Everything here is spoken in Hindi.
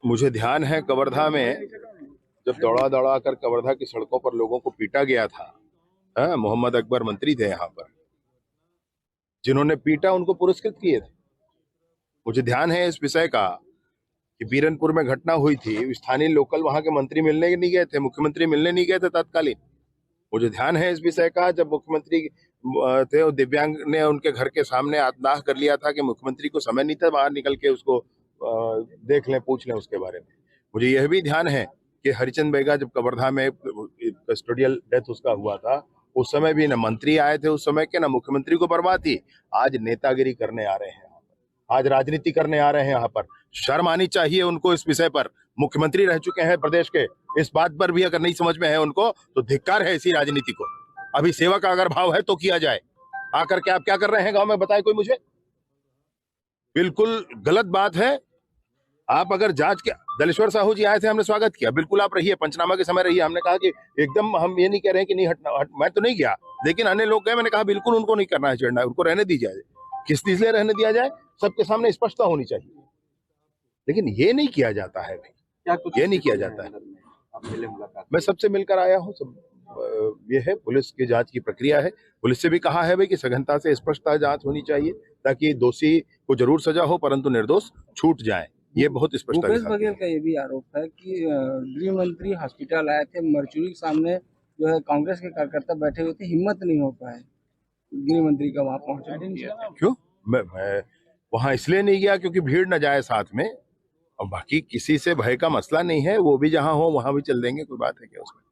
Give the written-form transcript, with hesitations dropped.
मुझे ध्यान है कवर्धा में जब दौड़ा दौड़ा कर कवर्धा की सड़कों पर लोगों को पीटा गया था। मोहम्मद अकबर मंत्री थे यहाँ पर, जिन्होंने पीटा उनको पुरस्कृत किए थे। मुझे ध्यान है इस विषय का कि बीरनपुर में घटना हुई थी, स्थानीय लोकल वहां के मंत्री मिलने नहीं गए थे, मुख्यमंत्री मिलने नहीं गए थे तत्कालीन। मुझे ध्यान है इस विषय का, जब मुख्यमंत्री थे और दिव्यांग ने उनके घर के सामने आत्मदाह कर लिया था कि मुख्यमंत्री को समय नहीं था बाहर निकल के उसको देख लें, पूछ लें उसके बारे में। मुझे यह भी ध्यान है कि हरिचंद बेगा जब कवर्धा में कस्टोडियल डेथ उसका हुआ था, उस समय भी न मंत्री आए थे उस समय के, न मुख्यमंत्री को परवाह थी। आज नेतागिरी करने आ रहे हैं यहाँ पर, आज राजनीति करने आ रहे हैं यहाँ पर। शर्म आनी चाहिए उनको इस विषय पर। मुख्यमंत्री रह चुके हैं प्रदेश के, इस बात पर भी अगर नहीं समझ में है उनको तो धिक्कार है इसी राजनीति को। अभी सेवा का अगर भाव है तो किया जाए। आकर के आप क्या कर रहे हैं गांव में, बताए कोई मुझे? बिल्कुल गलत बात है। आप अगर जांच के, दलेश्वर साहू जी आए थे, हमने स्वागत किया, बिल्कुल आप रहिए, पंचनामा के समय रहिए। हमने कहा कि एकदम हम ये नहीं कह रहे हैं कि नहीं हटना, मैं तो नहीं गया, लेकिन अन्य लोग गए, मैंने कहा बिल्कुल उनको नहीं करना है चढ़ना, उनको रहने दी जाए। किस चीज से रहने दिया जाए? सबके सामने स्पष्टता होनी चाहिए, लेकिन ये नहीं किया जाता है भाई, ये नहीं किया जाता है। मैं सबसे मिलकर आया हूँ, सब ये है, पुलिस की जांच की प्रक्रिया है। पुलिस से भी कहा है भाई कि सघनता से स्पष्टता जांच होनी चाहिए, ताकि दोषी को जरूर सजा हो परंतु निर्दोष छूट जाए। ये बहुत स्पष्ट है। भूपेश बघेल का ये भी आरोप है कि गृह मंत्री हॉस्पिटल आए थे, मर्चुरी के सामने जो है कांग्रेस के कार्यकर्ता बैठे हुए थे, हिम्मत नहीं हो पाए गृह मंत्री का वहां पहुंचने। क्यों? मैं वहां इसलिए नहीं गया क्योंकि भीड़ न जाए साथ में, और बाकी किसी से भय का मसला नहीं है। वो भी जहां हो वहां भी चल देंगे, कोई बात है क्या उसमें?